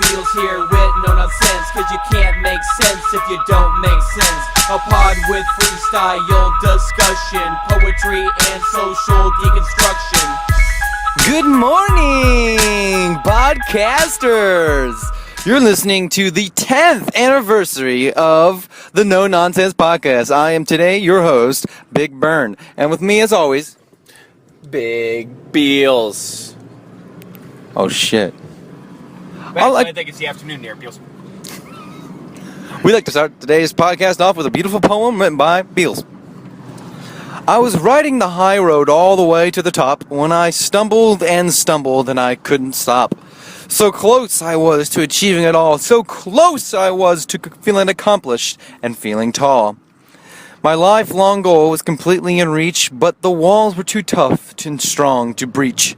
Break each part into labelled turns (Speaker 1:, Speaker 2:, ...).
Speaker 1: Beals here with no nonsense, cause you can't make sense if you don't make sense. A pod with freestyle discussion, poetry and social deconstruction.
Speaker 2: Good morning, podcasters! You're listening to the 10th anniversary of the No Nonsense Podcast. I am today your host, Big Burn. And with me, as always,
Speaker 3: Big Beals.
Speaker 2: Oh shit.
Speaker 3: I think it's the afternoon there, Beals.
Speaker 2: We'd like to start today's podcast off with a beautiful poem written by Beals. I was riding the high road all the way to the top when I stumbled and I couldn't stop. So close I was to achieving it all. So close I was to feeling accomplished and feeling tall. My lifelong goal was completely in reach, but the walls were too tough and strong to breach.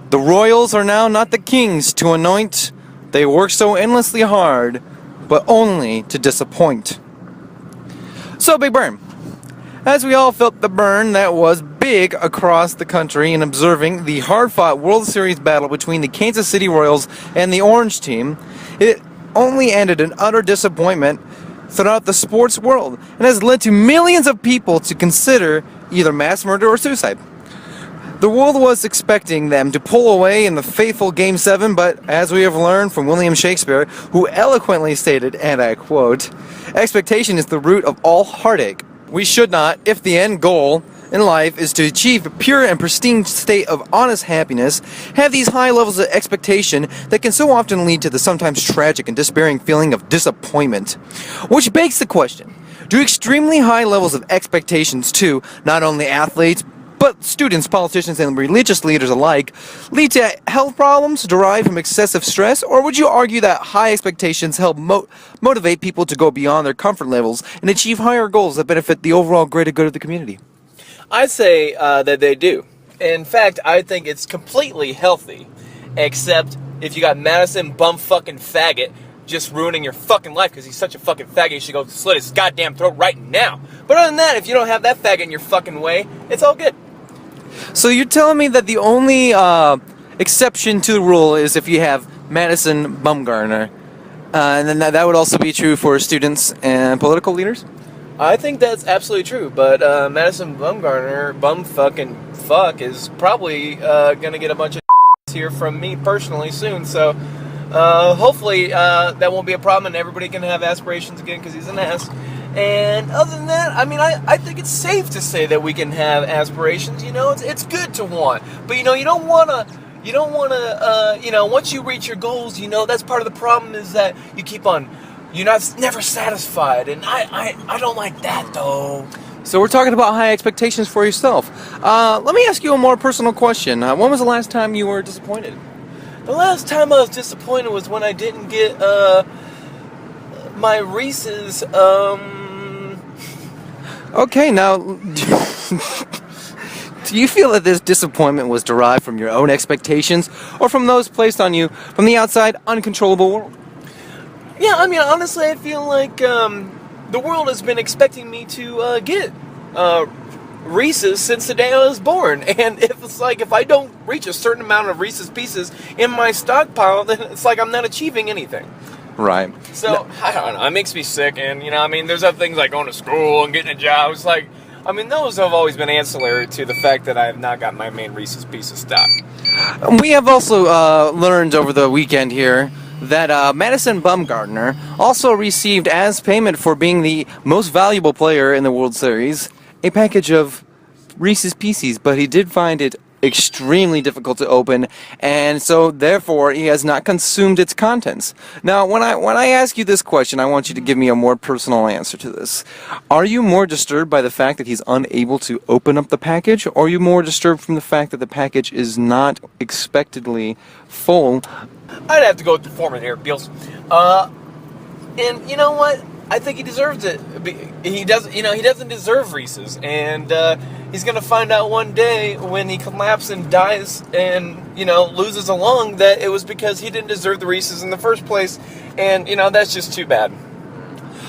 Speaker 2: The royals are now not the kings to anoint. They work so endlessly hard, but only to disappoint. So, Big Burn, as we all felt the burn that was big across the country in observing the hard-fought World Series battle between the Kansas City Royals and the Orange team, it only ended in utter disappointment throughout the sports world and has led to millions of people to consider either mass murder or suicide. The world was expecting them to pull away in the fateful Game 7, but as we have learned from William Shakespeare, who eloquently stated, and I quote, "Expectation is the root of all heartache. We should not, if the end goal in life is to achieve a pure and pristine state of honest happiness, have these high levels of expectation that can so often lead to the sometimes tragic and despairing feeling of disappointment." Which begs the question, do extremely high levels of expectations to not only athletes, but students, politicians, and religious leaders alike lead to health problems derived from excessive stress? Or would you argue that high expectations help motivate people to go beyond their comfort levels and achieve higher goals that benefit the overall greater good of the community?
Speaker 3: I say that they do. In fact, I think it's completely healthy, except if you got Madison bum fucking faggot just ruining your fucking life because he's such a fucking faggot, you should go slit his goddamn throat right now. But other than that, if you don't have that faggot in your fucking way, it's all good.
Speaker 2: So you're telling me that the only exception to the rule is if you have Madison Bumgarner, and then that would also be true for students and political leaders?
Speaker 3: I think that's absolutely true, but Madison Bumgarner, fuck, is probably gonna get a bunch of here from me personally soon, so hopefully that won't be a problem and everybody can have aspirations again because he's an ass. And other than that, I mean, I think it's safe to say that we can have aspirations. You know, it's good to want, but you know, you don't wanna, you know, once you reach your goals, you know, that's part of the problem is that you keep on, you're never satisfied, and I don't like that though.
Speaker 2: So we're talking about high expectations for yourself. Let me ask you a more personal question. When was the last time you were disappointed?
Speaker 3: The last time I was disappointed was when I didn't get my Reese's.
Speaker 2: Okay, now, do you feel that this disappointment was derived from your own expectations or from those placed on you from the outside uncontrollable world?
Speaker 3: Yeah, I mean, honestly, I feel like the world has been expecting me to get Reese's since the day I was born. And if I don't reach a certain amount of Reese's Pieces in my stockpile, then it's like I'm not achieving anything.
Speaker 2: Right.
Speaker 3: So, I don't know, it makes me sick, and, you know, I mean, there's other things like going to school and getting a job. It's like, I mean, those have always been ancillary to the fact that I have not got my main Reese's Pieces stock.
Speaker 2: We have also learned over the weekend here that Madison Bumgarner also received, as payment for being the most valuable player in the World Series, a package of Reese's Pieces, but he did find it extremely difficult to open, and so therefore he has not consumed its contents. Now, when I ask you this question, I want you to give me a more personal answer to this. Are you more disturbed by the fact that he's unable to open up the package, or are you more disturbed from the fact that the package is not expectedly full?
Speaker 3: I'd have to go with the former here, Beals. And you know what? I think he deserves it. He doesn't deserve Reese's, and he's gonna find out one day when he collapses and dies and, you know, loses a lung that it was because he didn't deserve the Reese's in the first place, and, you know, that's just too bad.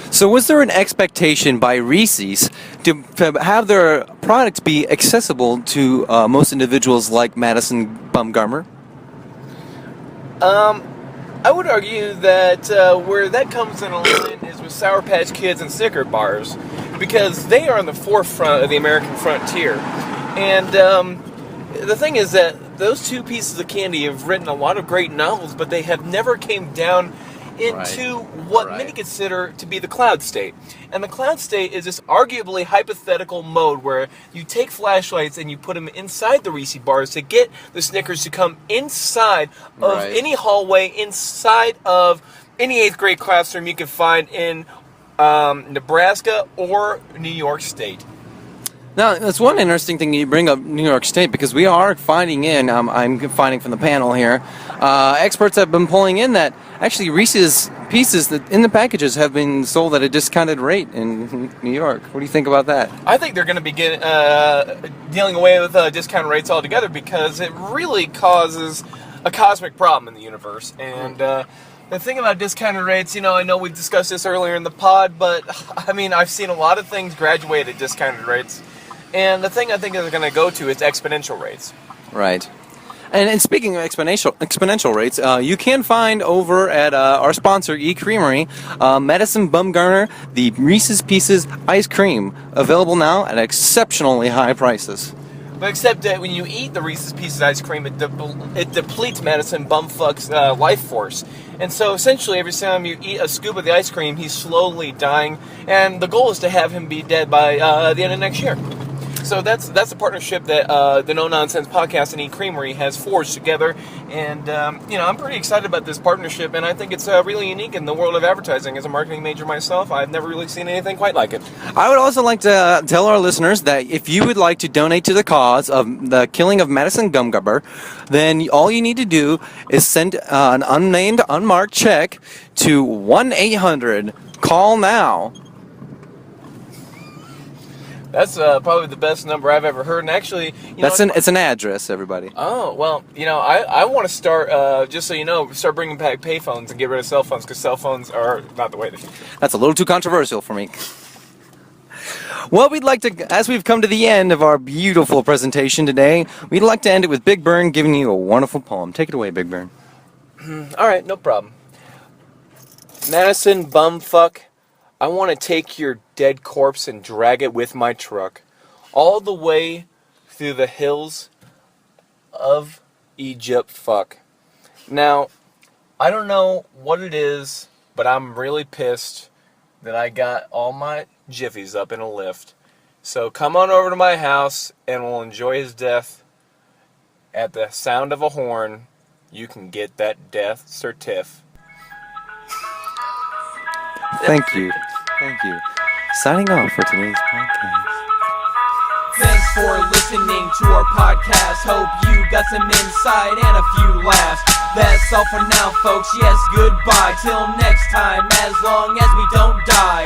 Speaker 2: So was there an expectation by Reese's to have their products be accessible to most individuals like Madison Bumgarner?
Speaker 3: I would argue that where that comes in line is with Sour Patch Kids and Snicker bars, because they are on the forefront of the American frontier. And the thing is that those two pieces of candy have written a lot of great novels, but they have never came down into what many consider to be the cloud state. And the cloud state is this arguably hypothetical mode where you take flashlights and you put them inside the Reese's bars to get the Snickers to come inside of any hallway, inside of any 8th grade classroom you can find in Nebraska or New York State.
Speaker 2: Now, that's one interesting thing you bring up New York State, because we are finding in, I'm finding from the panel here, experts have been pulling in that actually Reese's Pieces that in the packages have been sold at a discounted rate in New York. What do you think about that?
Speaker 3: I think they're going to be dealing away with discount rates altogether, because it really causes a cosmic problem in the universe. And the thing about discounted rates, I know we discussed this earlier in the pod, but I mean, I've seen a lot of things graduate at discounted rates. And the thing I think they're going to go to is exponential rates.
Speaker 2: Right. And speaking of exponential rates, you can find over at our sponsor, eCreamery, Madison Bumgarner, the Reese's Pieces ice cream, available now at exceptionally high prices.
Speaker 3: But except that when you eat the Reese's Pieces ice cream, it depletes Madison Bumfuck's life force. And so essentially every time you eat a scoop of the ice cream, he's slowly dying. And the goal is to have him be dead by the end of next year. So that's a partnership that the No Nonsense Podcast and eCreamery has forged together, and I'm pretty excited about this partnership, and I think it's really unique in the world of advertising. As a marketing major myself, I've never really seen anything quite like it.
Speaker 2: I would also like to tell our listeners that if you would like to donate to the cause of the killing of Madison Gumgubber, then all you need to do is send an unnamed, unmarked check to 1-800-CALL-NOW.
Speaker 3: That's probably the best number I've ever heard. And actually,
Speaker 2: it's an address, everybody.
Speaker 3: Oh, well, I want to start, just so you know, start bringing back payphones and get rid of cell phones, because cell phones are not the way to future.
Speaker 2: That's a little too controversial for me. Well, we'd like to, as we've come to the end of our beautiful presentation today, we'd like to end it with Big Burn giving you a wonderful poem. Take it away, Big Burn.
Speaker 3: All right, no problem. Madison Bumfuck, I want to take your dead corpse and drag it with my truck all the way through the hills of Egypt. Fuck. Now, I don't know what it is, but I'm really pissed that I got all my jiffies up in a lift. So come on over to my house and we'll enjoy his death. At the sound of a horn, you can get that death certif.
Speaker 2: Thank you. Thank you. Signing off for today's podcast.
Speaker 1: Thanks for listening to our podcast. Hope you got some insight and a few laughs. That's all for now, folks. Yes, goodbye. Till next time, as long as we don't die.